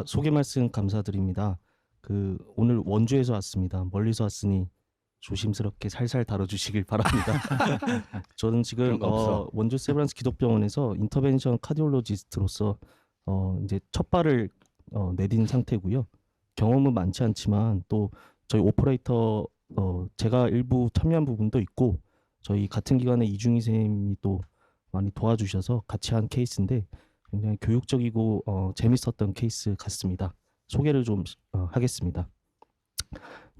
소개 말씀 감사드립니다. 오늘 원주에서 왔습니다. 멀리서 왔으니 조심스럽게 살살 다뤄주시길 바랍니다. 저는 지금 그런 거 없어. 원주 세브란스 기독병원에서 인터벤션 카디올로지스트로서 이제 첫 발을 내딘 상태고요. 경험은 많지 않지만 또 저희 오퍼레이터 제가 일부 참여한 부분도 있고 저희 같은 기관의 이중희 선생님이 또 많이 도와주셔서 같이 한 케이스인데 굉장히 교육적이고 재밌었던 케이스 같습니다. 소개를 좀 하겠습니다.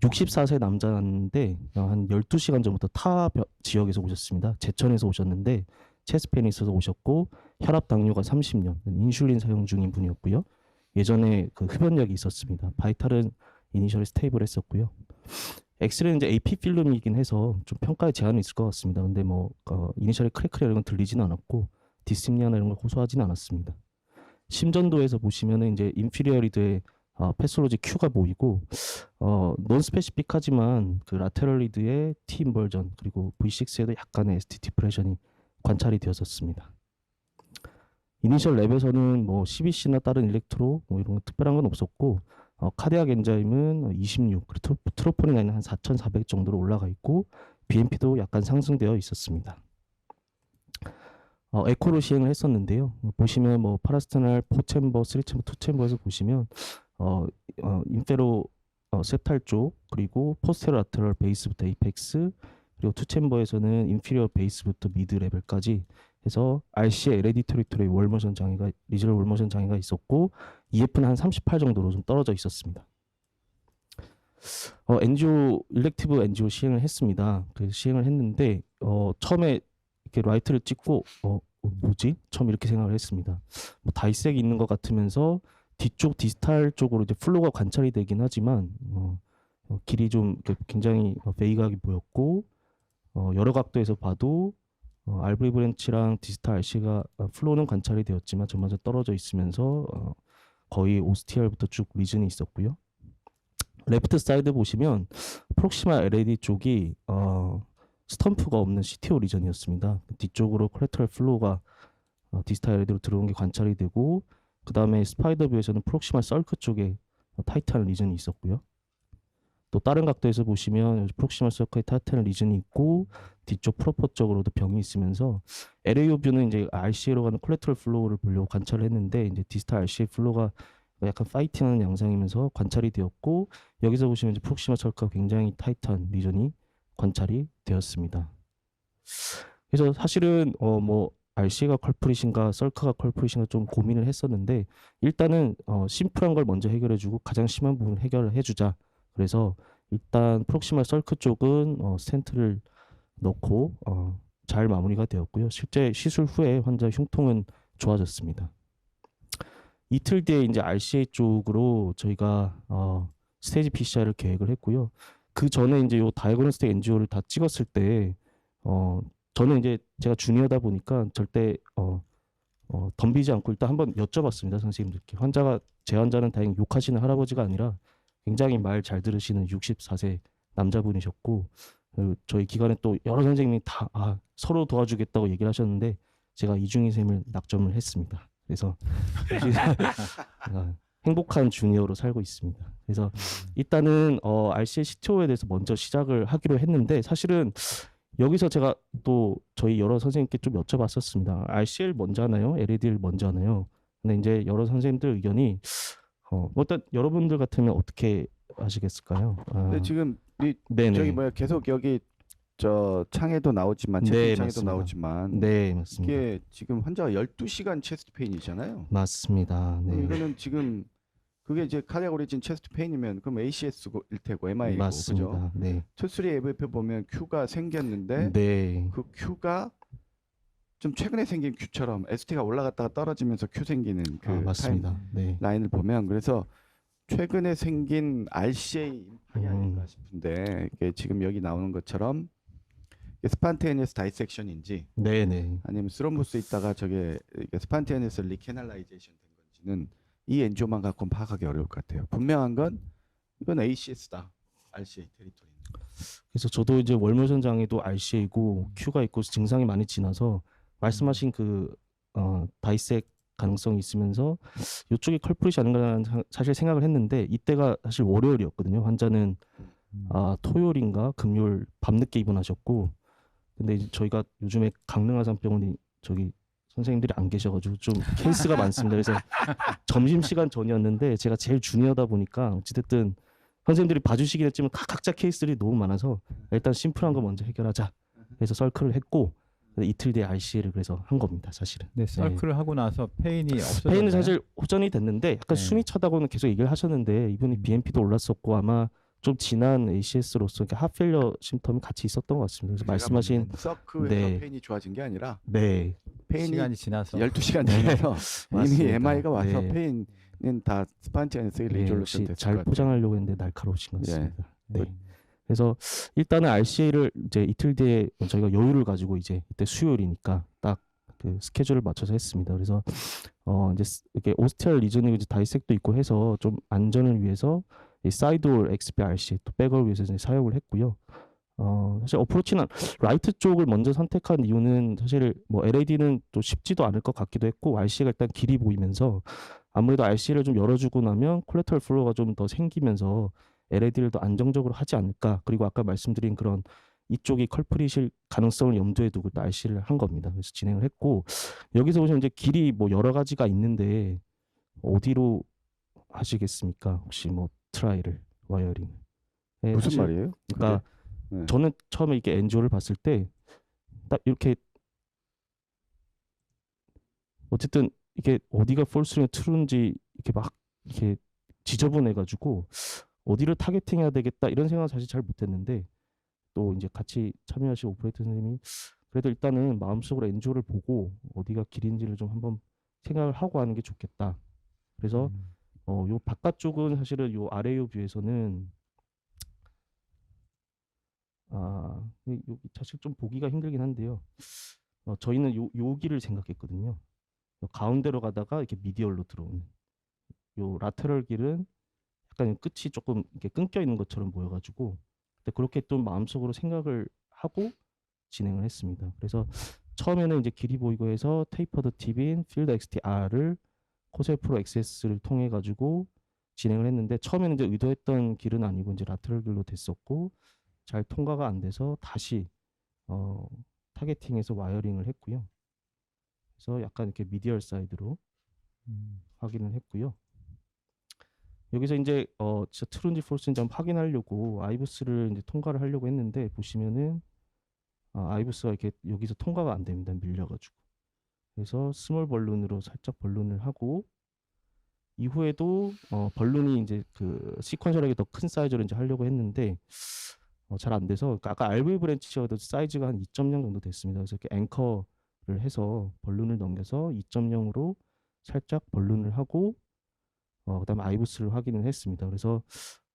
64세 남자인데 한 12시간 전부터 타 지역에서 오셨습니다. 제천에서 오셨는데 체스트페인이 있어서 오셨고 혈압 당뇨가 30년, 인슐린 사용 중인 분이었고요. 예전에 그 흡연약이 있었습니다. 바이탈은 이니셜이 스테이블했었고요. 엑스레이는 이제 AP 필름이긴 해서 좀 평가에 제한이 있을 것 같습니다. 근데 이니셜의 크래크리 이런 건 들리진 않았고 디스미아나 이런 걸 호소하진 않았습니다. 심전도에서 보시면은 이제 인피리어리드의 패솔로지 Q가 보이고 논 스페시픽하지만 그 라테럴리드의 T 인벌전 그리고 V6에도 약간의 ST 디프레션이 관찰이 되었었습니다. 이니셜 랩에서는 CBC나 다른 일렉트로 이런 특별한 건 없었고 카디악 엔자임은 26 그리고 트로포닌은 한 4,400 정도로 올라가 있고 BNP도 약간 상승되어 있었습니다. 에코로 시행을 했었는데요. 보시면 파라스테날 4챔버, 3챔버, 2챔버에서 보시면 인페로 셉탈 쪽 그리고 포스테로 라테럴 베이스부터 에이펙스 그리고 2챔버에서는 인피리어 베이스부터 미드 레벨까지 해서 RC의 LAD 테리토리의 월모션 장애가 리저널 월모션 장애가 있었고 EF는 한 38 정도로 좀 떨어져 있었습니다. 엔지오 일렉티브 엔지오 시행을 했습니다. 그래서 시행을 했는데 처음에 이렇게 라이트를 찍고 뭐지? 처음 이렇게 생각을 했습니다. 다이색이 있는 것 같으면서 뒤쪽 디스탈 쪽으로 이제 플로우가 관찰이 되긴 하지만 길이 좀 굉장히 베이가하게 보였고 여러 각도에서 봐도 알브리 브랜치랑 디스탈 RC가 플로우는 관찰이 되었지만 전반적으로 떨어져 있으면서 거의 오스티얼부터 쭉 리즌이 있었고요. 레프트 사이드 보시면 프록시마 LAD 쪽이 스텀프가 없는 CTO 리전이었습니다. 뒤쪽으로 콜레터럴 플로우가 디스탈 LAD로 들어온 게 관찰이 되고 그 다음에 스파이더 뷰에서는 프록시마 썰크 쪽에 타이트한 리전이 있었고요. 또 다른 각도에서 보시면 프록시마 썰크에 타이트한 리전이 있고 뒤쪽 프로퍼 쪽으로도 병이 있으면서 LAO 뷰는 이제 RCA로 가는 콜레터럴 플로우를 보려고 관찰을 했는데 이제 디스탈 RCA 플로우가 약간 파이팅하는 양상이면서 관찰이 되었고 여기서 보시면 이제 프록시마 썰크가 굉장히 타이트한 리전이 관찰이 되었습니다. 그래서 사실은 RC가 컬프릿인가 썰크가 컬프릿인가 좀 고민을 했었는데 일단은 심플한 걸 먼저 해결해주고 가장 심한 부분을 해결을 해주자. 그래서 일단 프록시마 썰크 쪽은 스텐트를 넣고 잘 마무리가 되었고요. 실제 시술 후에 환자 흉통은 좋아졌습니다. 이틀 뒤에 이제 RCA 쪽으로 저희가 스테이지 PCR을 계획을 했고요. 그 전에 이제 요 다이그노스틱 엔지오를 다 찍었을 때 저는 이제 제가 주니어다 보니까 절대 덤비지 않고 일단 한번 여쭤봤습니다. 선생님들께. 제 환자는 다행히 욕하시는 할아버지가 아니라 굉장히 말 잘 들으시는 64세 남자분이셨고 저희 기관에 또 여러 선생님이 다 서로 도와주겠다고 얘기를 하셨는데 제가 이중희 쌤을 낙점을 했습니다. 그래서 행복한 주니어로 살고 있습니다. 그래서 일단은 RCA CTO에 대해서 먼저 시작을 하기로 했는데 사실은 여기서 제가 또 저희 여러 선생님께 좀 여쭤봤었습니다. RCL 먼저 하나요? LAD를 먼저 하나요? 근데 이제 여러 선생님들 의견이 일단 여러분들 같으면 어떻게 하시겠을까요? 근데 지금 저기 계속 여기 저 창에도 나오지만 채팅 창에도 나오지만 네, 맞습니다. 이게 지금 환자가 12시간 체스트 페인이잖아요. 맞습니다. 네. 이거는 지금 그게 이제 카디악 오리진 체스트 페인이면 그럼 ACS일 테고 MI고 맞습니다. 그죠? 네. 투쓰리 AVP 보면 Q가 생겼는데 네. 그 Q가 좀 최근에 생긴 Q처럼 ST가 올라갔다가 떨어지면서 Q 생기는 그 맞습니다. 네. 라인을 보면 그래서 최근에 생긴 RCA 인파이 아닌가 싶은데 이게 지금 여기 나오는 것처럼 스판테니어스 다이섹션인지 네네. 아니면 스롬보스 있다가 저게 스판테니어스 리캐널라이제이션 된 건지는 이 엔조만 갖고는 파악하기 어려울 것 같아요. 분명한 건 이건 ACS다. RCA 테리토리. 그래서 저도 이제 월모션 장애도 RCA고 Q가 있고 증상이 많이 지나서 말씀하신 그 다이섹 가능성이 있으면서 이쪽이 컬프릿이 아닌가 사실 생각을 했는데 이때가 사실 월요일이었거든요. 환자는 토요일인가 금요일 밤늦게 입원하셨고 근데 이제 저희가 요즘에 강릉아산병원이 저기 선생님들이 안 계셔가지고 좀 케이스가 많습니다. 그래서 점심시간 전이었는데 제가 제일 주니어다 보니까 어찌됐든 선생님들이 봐주시긴 했지만 각자 케이스들이 너무 많아서 일단 심플한 거 먼저 해결하자. 그래서 썰크를 했고 이틀 뒤에 RCA를 그래서 한 겁니다. 사실은. 네, 설크를 하고 나서 페인이 없어졌나요? 페인은 사실 호전이 됐는데 약간 네. 숨이 차다고는 계속 얘기를 하셨는데 이분이 BNP도 올랐었고 아마 좀 진한 ACS로서 이렇게 하필러 심텀이 같이 있었던 것 같습니다. 그래서 말씀하신 서크에서 네. 페인이 좋아진 게 아니라 네. 페인이 시간이 지나서 12시간 네. 지나서 이미 맞습니다. MI가 와서 네. 페인은 다 스판티아니스 네, 리졸루션 역시 됐을 잘 것 같아요. 포장하려고 했는데 날카로우신 것 예. 같습니다. 네. 그래서 일단은 RCA를 이제 이틀 뒤에 저희가 여유를 가지고 이제 이때 수요일이니까 딱 그 스케줄을 맞춰서 했습니다. 그래서 이제 이렇게 오스티얼 리저닝 이제 다이섹도 있고 해서 좀 안전을 위해서 이 사이드홀 XP RCA 또 백을 위해서 이제 사용을 했고요. 사실 어프로치는 라이트 쪽을 먼저 선택한 이유는 사실 뭐 LAD는 또 쉽지도 않을 것 같기도 했고 RCA가 일단 길이 보이면서 아무래도 RCA를 좀 열어주고 나면 콜레터럴 플로우가 좀 더 생기면서 LAD를 더 안정적으로 하지 않을까. 그리고 아까 말씀드린 그런 이쪽이 컬프릿일 가능성을 염두에 두고 또 RCA를 한 겁니다. 그래서 진행을 했고 여기서 보시면 이제 길이 뭐 여러 가지가 있는데 어디로 하시겠습니까? 혹시 뭐 트라이를 와이어링. 네, 무슨 사실 말이에요? 그러니까 그게? 네. 저는 처음에 이렇게 엔조를 봤을 때 딱 이렇게 어쨌든 이게 어디가 폴스링 트루인지 이렇게 막 이렇게 지저분해가지고 어디를 타겟팅해야 되겠다 이런 생각은 사실 잘 못했는데 또 이제 같이 참여하신 오퍼레이터 선생님이 그래도 일단은 마음속으로 엔조를 보고 어디가 길인지를 좀 한번 생각을 하고 하는 게 좋겠다. 그래서 요 바깥쪽은 사실은 요 아래요 뷰에서는 여기 사실 좀 보기가 힘들긴 한데요. 저희는 여기를 생각했거든요. 가운데로 가다가 이렇게 미디얼로 들어오는 요 라테럴 길은 약간 끝이 조금 이렇게 끊겨 있는 것처럼 보여가지고 근데 그렇게 좀 마음속으로 생각을 하고 진행을 했습니다. 그래서 처음에는 이제 길이 보이고 해서 테이퍼드 팁인 필드 XTR을 코셀 프로 XS를 통해 가지고 진행을 했는데 처음에는 이제 의도했던 길은 아니고 이제 라테럴 길로 됐었고 잘 통과가 안 돼서 다시 타겟팅해서 와이어링을 했고요. 그래서 약간 이렇게 미디얼 사이드로 확인을 했고요. 여기서 이제 진짜 트루인지 폴스인지 한번 확인하려고 아이브스를 이제 통과를 하려고 했는데 보시면은 아이브스가 이렇게 여기서 통과가 안 됩니다. 밀려가지고. 그래서 스몰 벌룬으로 살짝 벌룬을 하고 이후에도 벌룬이 이제 그 시퀀셜하게 더 큰 사이즈로 이제 하려고 했는데 잘 안 돼서 그러니까 아까 RV 브랜치여도 사이즈가 한 2.0 정도 됐습니다. 그래서 이렇게 앵커를 해서 벌룬을 넘겨서 2.0으로 살짝 벌룬을 하고 그다음에 아이브스를 확인을 했습니다. 그래서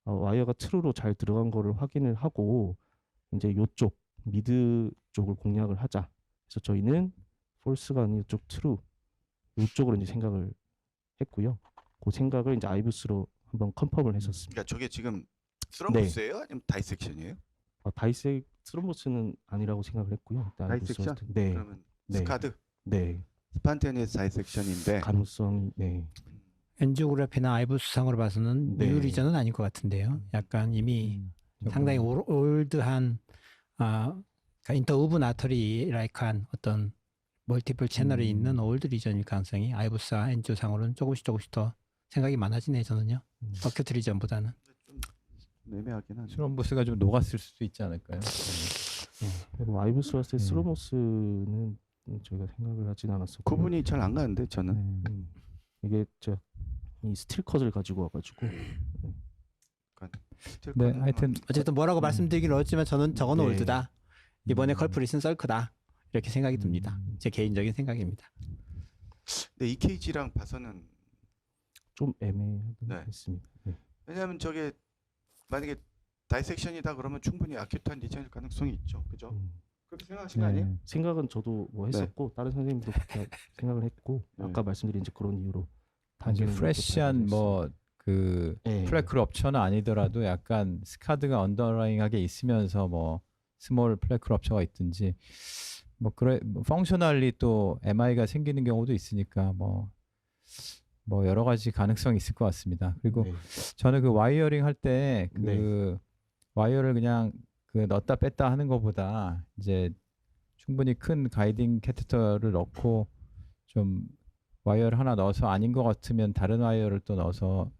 와이어가 트루로 잘 들어간 거를 확인을 하고 이제 요쪽 미드 쪽을 공략을 하자. 그래서 저희는 폴스가 아닌 이쪽 트루 요쪽으로 이제 생각을 했고요. 그 생각을 이제 아이브스로 한번 컨펌을 했었습니다. 그러니까 저게 지금 스럼보스예요? 아니면 다이섹션이에요? 다이섹 스럼보스는 아니라고 생각을 했고요. 일단 아이브스 다이섹션? 같은- 네, 그러면 네. 스카드? 네, 스판테니스 다이섹션인데 가능성이 네, 엔지오그래피나 아이브스상으로 봐서는 네. 뉴 리전은 아닌 것 같은데요. 약간 이미 상당히 올드한 그러니까 인터 우븐 아터리 라이크한 어떤 멀티플 채널이 있는 올드 리전일 가능성이 아이브스와 엔지오상으로는 조금씩 더 생각이 많아지네 저는요. 버켓 리전보다는. 좀 애매하긴 하네. 스럼보스가 좀 녹았을 수도 있지 않을까요? 그리고 아이브스 봤을 때 네. 스로모스는 저희가 생각을 하진 않았었고 구분이 잘 안 가는데 저는 이게 이 스틸 컷을 가지고 와가지고 네, 하여튼 어쨌든 뭐라고 말씀드리긴 어렵지만 저는 저건 네. 올드다. 이번에 컬프릿은 썰크다. 이렇게 생각이 듭니다. 제 개인적인 생각입니다. 근데 EKG랑 봐서는 좀 애매하긴 네. 했습니다. 네. 왜냐하면 저게 만약에 다이섹션이다 그러면 충분히 아큐트한 리전일 가능성이 있죠. 그죠? 그렇게 생각하신 거 아니에요? 생각은 저도 뭐 했었고 다른 선생님도 그렇게 생각을 했고 네. 아까 말씀드린 이제 그런 이유로 아주 단계는 프레시한 이렇게 뭐 그 네. 플래크 럽처는 아니더라도 약간 스카드가 언더라잉하게 있으면서 뭐 스몰 플래크 럽처가 있든지 뭐 그래 뭐 펑셔널리 또 MI가 생기는 경우도 있으니까 뭐 뭐 여러 가지 가능성이 있을 것 같습니다. 그리고 네. 저는 그 와이어링 할 때 그 네. 와이어를 그냥 그 넣었다 뺐다 하는 것보다 이제 충분히 큰 가이딩 캐테터를 넣고 좀 와이어를 하나 넣어서 아닌 것 같으면 다른 와이어를 또 넣어서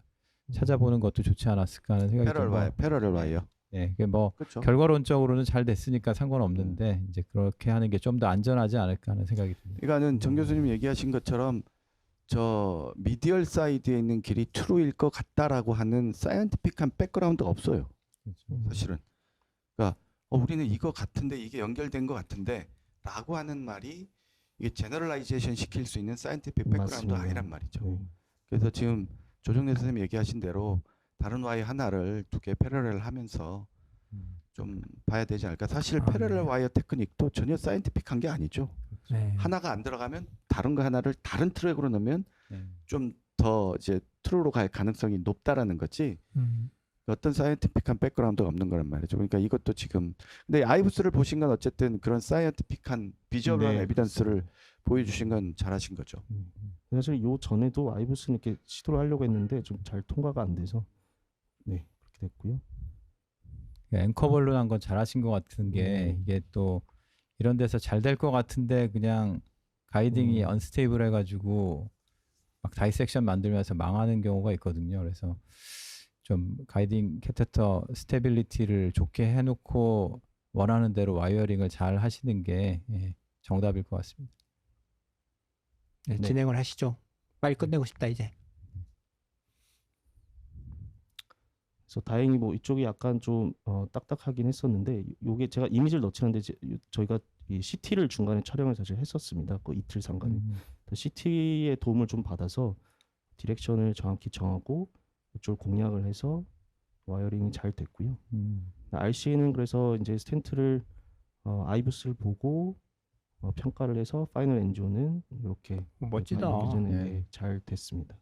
찾아보는 것도 좋지 않았을까 하는 생각이 들고. 패러럴 와이어. 예, 그게 뭐 그렇죠. 결과론적으로는 잘 됐으니까 상관없는데 이제 그렇게 하는 게 좀 더 안전하지 않을까 하는 생각이 듭니다. 그러니까는 정 교수님 얘기하신 것처럼 저 미디얼 사이드에 있는 길이 트루일 것 같다라고 하는 사이언티픽한 백그라운드가 없어요. 그렇죠. 사실은. 그러니까 우리는 이거 같은데 이게 연결된 것 같은데라고 하는 말이 이게 제너럴라이제이션 시킬 수 있는 사이언티픽 백그라운드 맞습니다. 아니란 말이죠. 네. 그래서 지금 조정래 선생님 얘기하신 대로 다른 와이어 하나를 두 개 패러렐 하면서 좀 봐야 되지 않을까. 사실 아, 패러렐 네. 와이어 테크닉도 전혀 사이언티픽한 게 아니죠. 네. 하나가 안 들어가면 다른 거 하나를 다른 트랙으로 넣으면 네. 좀 더 이제 트루로 갈 가능성이 높다라는 거지. 어떤 사이언티픽한 백그라운드가 없는 거란 말이죠. 그러니까 이것도 지금 근데 아이브스를 보신 건 어쨌든 그런 사이언티픽한 비주얼한 네, 에비던스를 그렇습니다. 보여주신 건 잘하신 거죠. 사실 요 전에도 아이브스는 이렇게 시도를 하려고 했는데 좀 잘 통과가 안 돼서 네 그렇게 됐고요. 앵커볼로 한 건 잘하신 것 같은 게 네. 이게 또 이런 데서 잘 될 것 같은데 그냥 가이딩이 언스테이블 해가지고 막 다이섹션 만들면서 망하는 경우가 있거든요. 그래서 좀 가이딩 캐테터 스테빌리티를 좋게 해놓고 원하는 대로 와이어링을 잘 하시는 게 정답일 것 같습니다. 네, 네. 진행을 하시죠. 빨리 끝내고 싶다 이제. 그래서 다행히 뭐 이쪽이 약간 좀 딱딱하긴 했었는데 요게 제가 이미지를 넣지 않는데 저희가 이 CT를 중간에 촬영을 사실 했었습니다. 그 이틀 상간에 CT의 도움을 좀 받아서 디렉션을 정확히 정하고 이쪽을 공략을 해서 와이어링이 잘 됐고요. RC는 그래서 이제 스탠트를 아이브스를 보고 평가를 해서 파이널 엔조는 이렇게 멋지다. 네. 잘 됐습니다.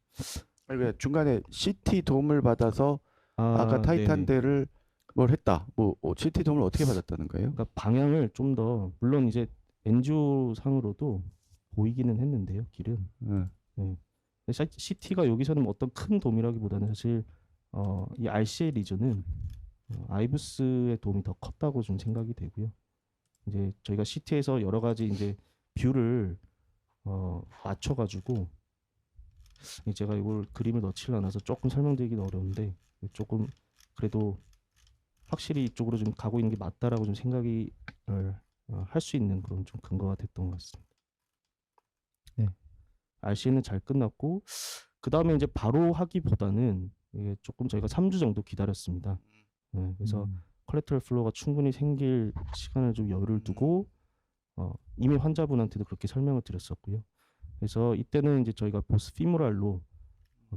왜 중간에 CT 도움을 받아서 아까 타이탄 네네. 대를 뭘 했다. 뭐 CT 도움을 어떻게 받았다는 거예요? 그러니까 방향을 좀 더 물론 이제 엔조 상으로도 보이기는 했는데요, 길은. 네. CT가 여기서는 어떤 큰 도움이라기보다는 사실 이 RCA 리전은 아이브스의 도움이 더 컸다고 좀 생각이 되고요. 이제 저희가 CT에서 여러 가지 이제 뷰를 맞춰가지고 제가 이걸 그림을 넣지 않아서 조금 설명드리기는 어려운데 조금 그래도 확실히 이쪽으로 좀 가고 있는 게 맞다라고 좀 생각이 할 수 있는 그런 좀 근거가 됐던 것 같습니다. 네. RC는 잘 끝났고 그 다음에 이제 바로 하기보다는 이게 조금 저희가 3주 정도 기다렸습니다. 네, 그래서 콜레터럴 플로우가 충분히 생길 시간을 좀 여유를 두고 이미 환자분한테도 그렇게 설명을 드렸었고요. 그래서 이때는 이제 저희가 보스 피모랄로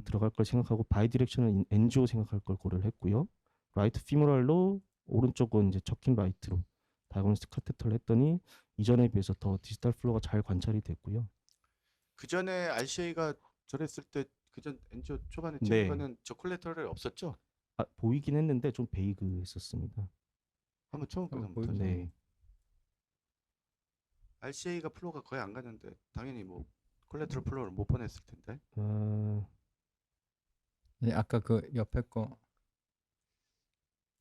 들어갈 걸 생각하고 바이 디렉션을 엔지오 생각할 걸 고려를 했고요. 라이트 피모랄로 오른쪽은 이제 척킨 라이트로 다이고니스틱 카테터를 했더니 이전에 비해서 더 디지털 플로우가 잘 관찰이 됐고요. 그 전에 RCA가 저랬을 때 그전 엔조 초반에 찍은 네. 거는 저 콜레터럴 없었죠? 보이긴 했는데 좀 베이그했었습니다. 한번 처음 거 한번 보이죠. 네. RCA가 플로우가 거의 안 가는데 당연히 뭐 콜레터럴 플로우를 못 보냈을 텐데. 네, 아까 그 옆에 거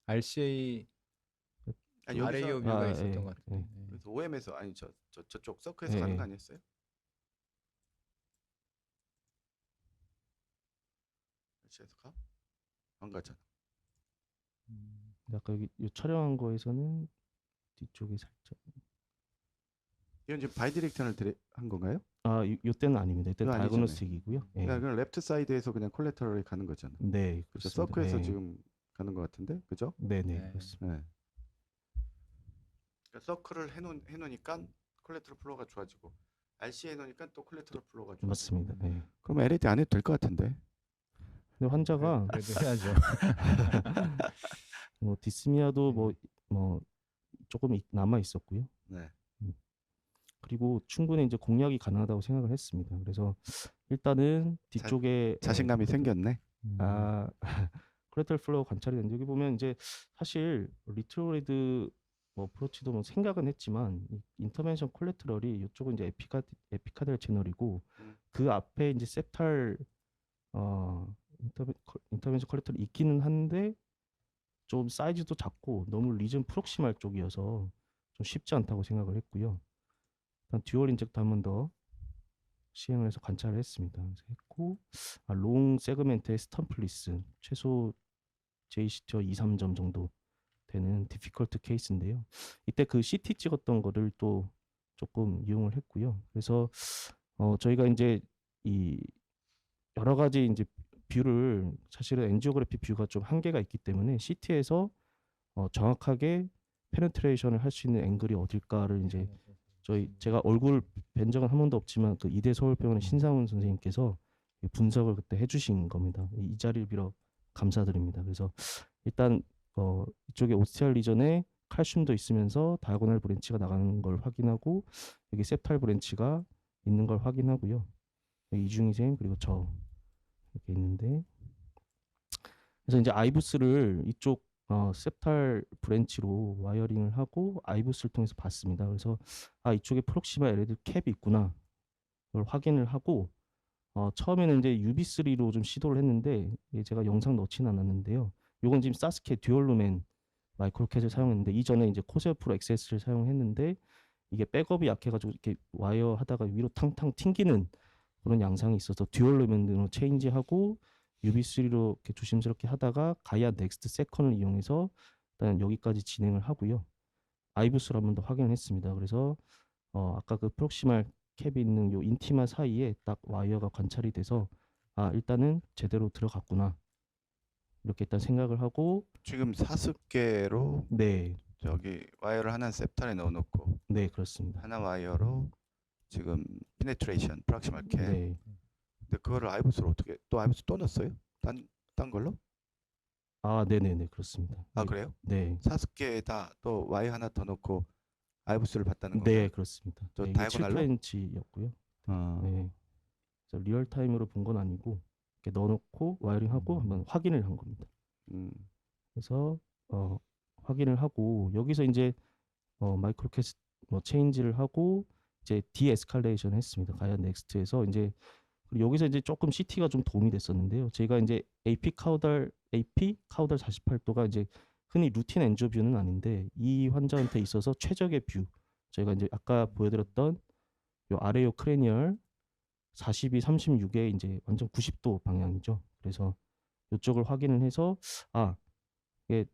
RCA 아니 RAO 여기서 뷰가 아, 있었던 예, 것 같아요. 예. 네. 그래서 OM에서 아니 저쪽 서크에서 예, 가는 예. 거 아니었어요? RCA에서 가? 안 가잖아. 아까 여기 이 촬영한 거에서는 뒤쪽에 살짝 이건 지금 바이 디렉션을 한 건가요? 이때는 아닙니다. 이때 그거 아니잖아요. 다이고노스틱이고요. 예. 그러니까 그냥 레프트 사이드에서 그냥 콜레터럴이 가는 거잖아. 네, 그죠? 그렇습니다. 서크에서 네. 지금 가는 것 같은데, 그죠? 네, 네, 네. 그렇습니다. 네. 그러니까 서클을 해놓으니까 콜레터럴 플로우가 좋아지고 RC 해놓으니까 또 콜레터럴 플로우가 좋아지고. 맞습니다. 네. 그럼 LED 안 해도 될 것 같은데. 근데 환자가 그래도 해야죠. 뭐 디스미아도 뭐 조금 남아 있었고요. 네. 그리고 충분히 이제 공략이 가능하다고 생각을 했습니다. 그래서 일단은 뒤쪽에 자신감이 생겼네. 콜레터럴 플로우 관찰이 되는데 여기 보면 이제 사실 리트로레이드 뭐 어프로치도 뭐 생각은 했지만 인터벤션 콜레터럴이 이쪽은 이제 에피카델 채널이고 그 앞에 이제 septal 인터벤션 컬렉터를 있기는 한데 좀 사이즈도 작고 너무 리전 프록시말 쪽이어서 좀 쉽지 않다고 생각을 했고요. 일단 듀얼 인젝터 한 번 더 시행을 해서 관찰을 했습니다. 그래서 했고 롱 세그멘트의 스텀플리스 최소 JCT어 2, 3점 정도 되는 디피컬트 케이스인데요. 이때 그 CT 찍었던 거를 또 조금 이용을 했고요. 그래서 저희가 이제 이 여러 가지 이제 뷰를 사실은 엔지오그래피 뷰가 좀 한계가 있기 때문에 CT에서 정확하게 페네트레이션을 할 수 있는 앵글이 어딜까를 이제 제가 얼굴 뵌 적은 한 번도 없지만 그 이대 서울병원의 신상훈 선생님께서 분석을 그때 해주신 겁니다. 이 자리를 빌어 감사드립니다. 그래서 일단 이쪽에 오스티알 리전에 칼슘도 있으면서 다이아고널 브랜치가 나가는 걸 확인하고 여기 septal 브랜치가 있는 걸 확인하고요. 여기 이중희 선생님 그리고 저 이렇게 있는데 그래서 이제 아이부스를 이쪽 septal 브랜치로 와이어링을 하고 아이부스를 통해서 봤습니다. 그래서 이쪽에 프록시마 LED 캡이 있구나 그걸 확인을 하고 처음에는 이제 UV3로 좀 시도를 했는데 제가 영상 넣지는 않았는데요. 요건 지금 사스케 듀얼루멘 마이크로캣을 사용했는데 이전에 이제 코세어 프로 XS를 사용했는데 이게 백업이 약해가지고 이렇게 와이어 하다가 위로 탕탕 튕기는 그런 양상이 있어서 듀얼루멘으로 체인지하고 UV3로 이렇게 조심스럽게 하다가 가이아 넥스트 세컨을 이용해서 일단 여기까지 진행을 하고요. 아이부스를 한 번 더 확인을 했습니다. 그래서 아까 그 프록시말 캡이 있는 요 인티마 사이에 딱 와이어가 관찰이 돼서 일단은 제대로 들어갔구나 이렇게 일단 생각을 하고 지금 40개로 네, 저기 와이어를 하나 셉탈에 넣어놓고 네 그렇습니다. 하나 와이어로 지금 피네트레이션 프락시말 캐. 네, 근데 그거를 아이부스로 어떻게 또 아이부스 또 넣었어요? 딴 걸로? 네네네 그렇습니다. 네, 그래요? 네, 40개에다 또 와이어 하나 더 넣고 아이부스를 봤다는 네 건가요? 그렇습니다. 저 네, 이게 다이아고날로? 7인치였고요. 어. 네, 그래서 리얼 타임으로 본 건 아니고 이렇게 넣어놓고 와이어링하고 한번 확인을 한 겁니다. 음. 그래서 확인을 하고 여기서 이제 마이크로캣 체인지를 하고 이제 디에스칼레이션 했습니다. 가이아 넥스트에서 이제 그리고 여기서 이제 조금 CT가 좀 도움이 됐었는데요. 제가 이제 AP 카우달 48도가 이제 흔히 루틴 엔지오 뷰는 아닌데 이 환자한테 있어서 최적의 뷰. 저희가 이제 아까 보여드렸던 요 아래 요 크레니얼 42, 36에 이제 완전 90도 방향이죠. 그래서 이쪽을 확인을 해서 이게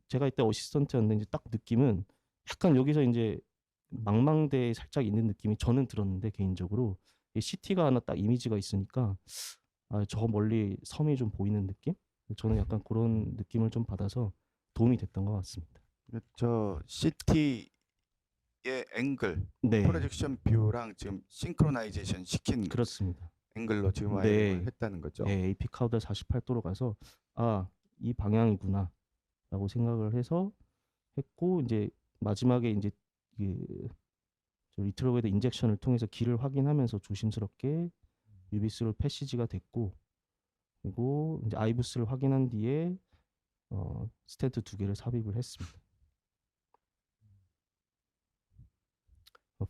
제가 이때 어시스턴트였는데 이제 딱 느낌은 약간 여기서 이제 망망대에 살짝 있는 느낌이 저는 들었는데 개인적으로 이 CT가 하나 딱 이미지가 있으니까 저 멀리 섬이 좀 보이는 느낌? 저는 약간 그런 느낌을 좀 받아서 도움이 됐던 것 같습니다. 저 CT의 앵글, 네, 프로젝션 뷰랑 지금 싱크로나이제이션 시킨 그렇습니다. 앵글로 지금 네. 와이어링을 했다는 거죠. 네, AP 카우달 48도로 가서 이 방향이구나 라고 생각을 해서 했고 이제 마지막에 이제 그 리트로게드 인젝션을 통해서 길을 확인하면서 조심스럽게 유비스로 패시지가 됐고 그리고 이제 아이부스를 확인한 뒤에 스탠트 2개를 삽입을 했습니다.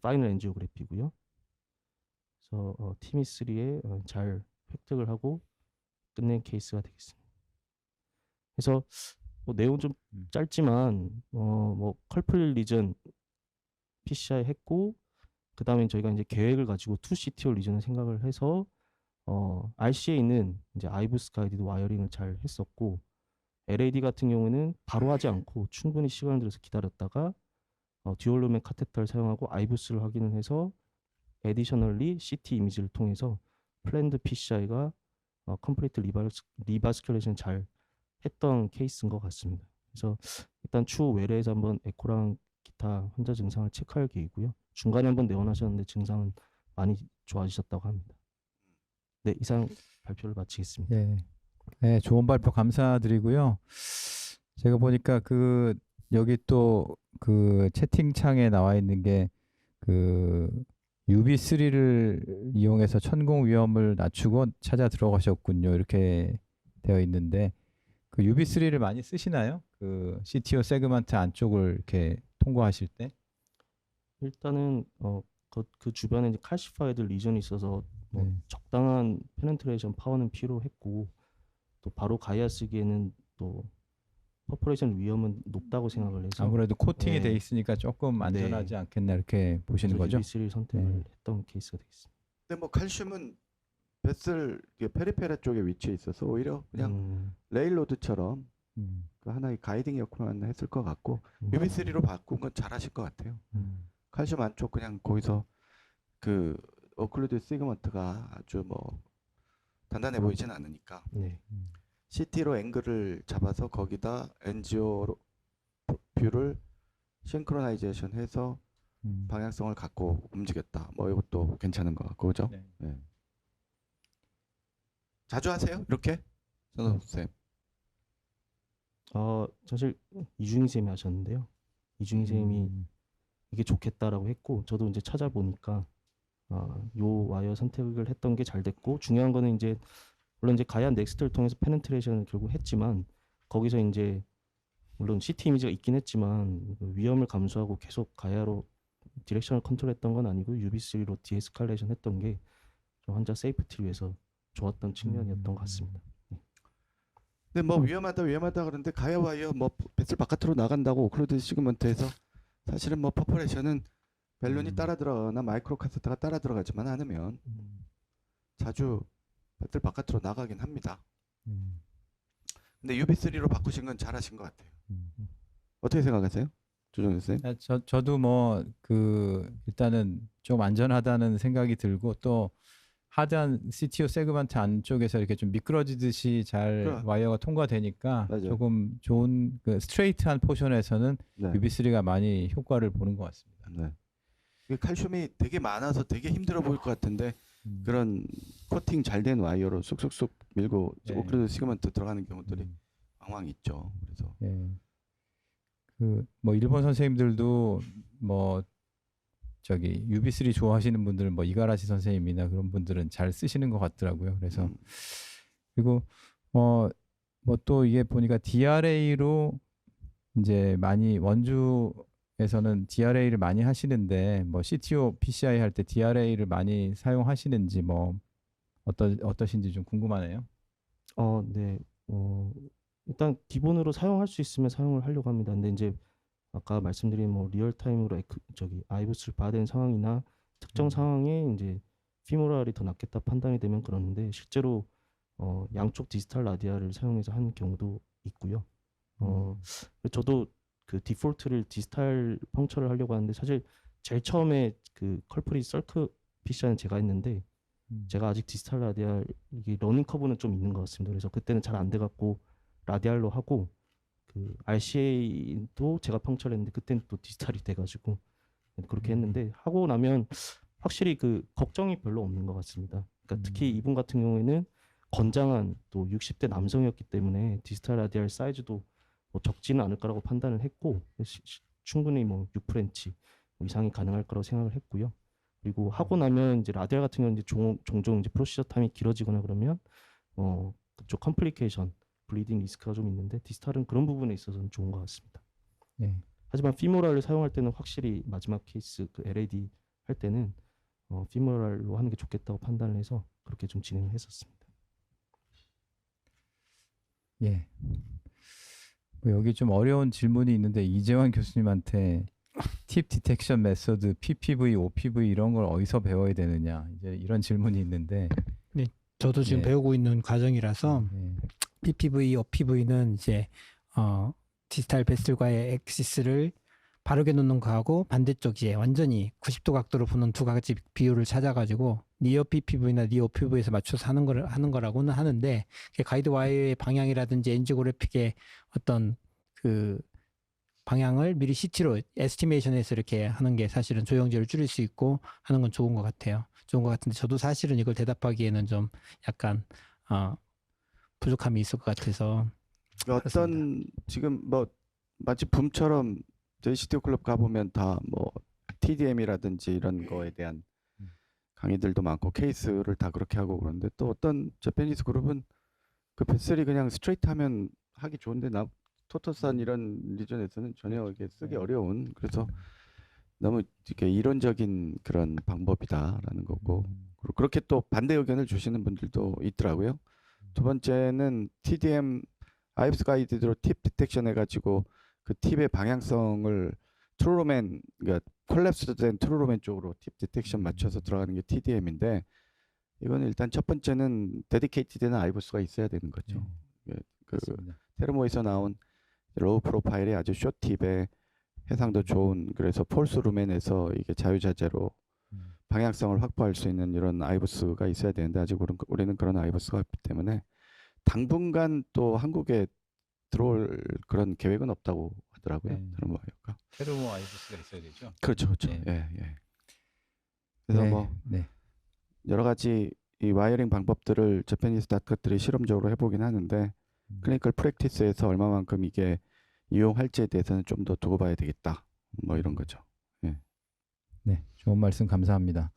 파이널 엔지오그래피고요. 그래서 티미3에 잘 획득을 하고 끝낸 케이스가 되겠습니다. 그래서 내용 좀 짧지만 컬플 리전 PCI 했고 그 다음에 저희가 이제 계획을 가지고 2CTO 리전을 생각을 해서 RC에 있는 이제 아이부스 가이디드 와이어링을 잘 했었고 LAD 같은 경우는 바로 하지 않고 충분히 시간을 들여서 기다렸다가 듀얼루멘 카테터를 사용하고 아이부스를 확인을 해서 에디셔널리 CT 이미지를 통해서 플랜드 PCI가 컴플리트 리바스큘레이션 잘 했던 케이스인 것 같습니다. 그래서 일단 추후 외래에서 한번 에코랑 기타 환자 증상을 체크할 계획이고요. 중간에 한번 내원하셨는데 증상은 많이 좋아지셨다고 합니다. 네, 이상 발표를 마치겠습니다. 예. 네, 좋은 발표 감사드리고요. 제가 보니까 여기 또 그 채팅창에 나와 있는 게 그 UV3를 이용해서 천공 위험을 낮추고 찾아 들어가셨군요. 이렇게 되어 있는데 그 UV3를 많이 쓰시나요? 그 CTO 세그먼트 안쪽을 이렇게 통과하실 때? 일단은 그 주변에 이제 칼시파이드 리전이 있어서 뭐 네. 적당한 페네트레이션 파워는 필요했고 또 바로 가야 쓰기에는 또 퍼포레이션 위험은 높다고 생각을 해서 아무래도 코팅이 네. 돼 있으니까 조금 안전하지 않겠나 이렇게 보시는 거죠? UB3 선택을 네. 했던 케이스가 되겠습니다. 근데 뭐 칼슘은 베슬 이게 페리페라 쪽에 위치해 있어서 오히려 그냥 레일로드처럼 음. 그 하나의 가이딩 역할만 했을 것 같고 음. UB3로 바꾼 건 잘하실 것 같아요. 칼슘 안쪽 그냥 거기서 그 오클루드 시그먼트가 아주 뭐 단단해 보이진 않으니까 네. CT로 앵글을 잡아서 거기다 NGO 뷰를 싱크로나이제이션 해서 방향성을 갖고 움직였다. 뭐 이것도 괜찮은 것 같고 그죠? 네. 네. 자주 하세요? 이렇게? 선호 쌤. 사실 이중희 쌤이 하셨는데요. 이중희 쌤이 이게 좋겠다라고 했고 저도 이제 찾아보니까 요 와이어 선택을 했던 게 잘 됐고 중요한 거는 이제 물론 이제 가야 넥스트를 통해서 페네트레이션을 결국 했지만 거기서 이제 물론 CT 이미지가 있긴 했지만 그 위험을 감수하고 계속 가야로 디렉션을 컨트롤했던 건 아니고 UB3로 디에스칼레이션 했던 게 좀 환자 세이프티를 위해서 좋았던 측면이었던 것 같습니다. 근데 뭐 위험하다 그러는데 가야 와이어 뭐 배슬 바깥으로 나간다고 오클루드 시그먼트에서 사실은 뭐 퍼포레이션은 벨론이 따라 들어가거나 마이크로 카세트가 따라 들어가지만 않으면 자주 배슬 바깥으로 나가긴 합니다. 근데 UB3로 바꾸신 건 잘하신 것 같아요. 어떻게 생각하세요? 조정현 쌤? 저도 뭐 그 일단은 좀 안전하다는 생각이 들고 또 하드한 CTO 세그먼트 안쪽에서 이렇게 좀 미끄러지듯이 잘 그래. 와이어가 통과되니까 맞아요. 조금 좋은 그 스트레이트한 포션에서는 네. UB3가 많이 효과를 보는 것 같습니다. 네. 이게 칼슘이 되게 많아서 되게 힘들어 보일 것 같은데 그런 코팅 잘 된 와이어로 쑥쑥쑥 밀고 네. 오클루드 시그먼트 들어가는 경우들이 왕왕 있죠. 그래서 예. 그 뭐 일본 선생님들도 뭐 저기 UB3 좋아하시는 분들은 뭐 이가라시 선생님이나 그런 분들은 잘 쓰시는 것 같더라고요. 그래서 그리고 뭐 또 이게 보니까 DRA로 이제 많이 원주에서는 DRA를 많이 하시는데 뭐 CTO PCI 할 때 DRA를 많이 사용하시는지 뭐 어떠신지 좀 궁금하네요. 네. 일단 기본으로 사용할 수 있으면 사용을 하려고 합니다. 근데 이제 아까 말씀드린 뭐 리얼타임으로 아이브스를 봐야 되는 상황이나 특정 상황에 이제 피모랄이 더 낫겠다 판단이 되면 그러는데 실제로 양쪽 디지털 라디아를 사용해서 하는 경우도 있고요. 저도 그 디폴트를 디지털 펑처를 하려고 하는데 사실 제일 처음에 그 컬프리 썰크 PCI는 제가 했는데 제가 아직 디지털 라디알 이게 러닝 커브는 좀 있는 것 같습니다. 그래서 그때는 잘 안 돼갖고 라디알로 하고 그 RCA도 제가 펑처를 했는데 그때는 또 디지털이 돼가지고 그렇게 했는데 하고 나면 확실히 그 걱정이 별로 없는 것 같습니다. 그러니까 특히 이분 같은 경우에는 건장한 또 60대 남성이었기 때문에 디지털 라디알 사이즈도 뭐 적지는 않을 거라고 판단을 했고 충분히 뭐 6프렌치 이상이 가능할 거라고 생각을 했고요. 그리고 하고 나면 이제 라디알 같은 경우는 이제 종종 이제 프로시저 타임이 길어지거나 그러면 그쪽 컴플리케이션, 블리딩 리스크가 좀 있는데 디지털은 그런 부분에 있어서는 좋은 것 같습니다. 네. 하지만 피모랄을 사용할 때는 확실히 마지막 케이스 그 LAD 할 때는 피모랄로 하는 게 좋겠다고 판단을 해서 그렇게 좀 진행을 했었습니다. 예. 뭐 여기 좀 어려운 질문이 있는데 이재환 교수님한테 팁 디텍션 메소드, PPV, OPV 이런 걸 어디서 배워야 되느냐 이제 이런 질문이 있는데 저도 지금 네. 배우고 있는 과정이라서 네. PPV, OPV는 이제 디지털 베슬과의 엑시스를 바르게 놓는 거하고 반대쪽 이제 완전히 90도 각도로 보는 두 가지 비율을 찾아가지고 니어 PPV나 니어 OPV에서 맞춰서 하는 거라고는 하는데 가이드 와이어의 방향이라든지 NG 그래픽의 어떤 그 방향을 미리 CT로 에스티메이션해서 이렇게 하는 게 사실은 조영제를 줄일 수 있고 하는 건 좋은 것 같아요. 좋은 것 같은데 저도 사실은 이걸 대답하기에는 좀 약간 부족함이 있을 것 같아서 어떤 지금 뭐 마치 붐처럼 저희 CTO 클럽 가보면 다 뭐 TDM이라든지 이런 거에 대한 강의들도 많고 케이스를 다 그렇게 하고 그러는데 또 어떤 재패니스 그룹은 그 베슬이 그냥 스트레이트 하면 하기 좋은데 토토산 이런 리전에서는 전혀 이게 쓰기 어려운 그래서 너무 이렇게 이론적인 그런 방법이다라는 거고 그렇게 또 반대 의견을 주시는 분들도 있더라고요. 두 번째는 TDM 아이브스 가이드로 팁 디텍션 해가지고 그 팁의 방향성을 트루로맨 그러니까 콜랩스된 트루로맨 쪽으로 팁 디텍션 맞춰서 들어가는 게 TDM인데 이거는 일단 첫 번째는 데디케이티드된 아이브스가 있어야 되는 거죠. 예, 그 맞습니다. 테르모에서 나온 로우 프로파일의 아주 숏 팁에 해상도 좋은 그래서 폴스 루멘에서 이게 자유자재로 방향성을 확보할 수 있는 이런 아이브스가 있어야 되는데 아직 우리는 그런 아이브스가 없기 때문에 당분간 또 한국에 들어올 그런 계획은 없다고 하더라고요. 네. 테르모가. 테르모 아이브스가 있어야 되죠. 그렇죠, 그렇죠. 네. 예, 예. 그래서 네, 뭐 네. 여러 가지 이 와이어링 방법들을 재패니스 닷컷들이 실험적으로 해보긴 하는데 클리니컬 프랙티스에서 얼마만큼 이게 이용할지에 대해서는 좀 더 두고 봐야 되겠다. 뭐 이런 거죠. 네, 좋은 말씀 감사합니다.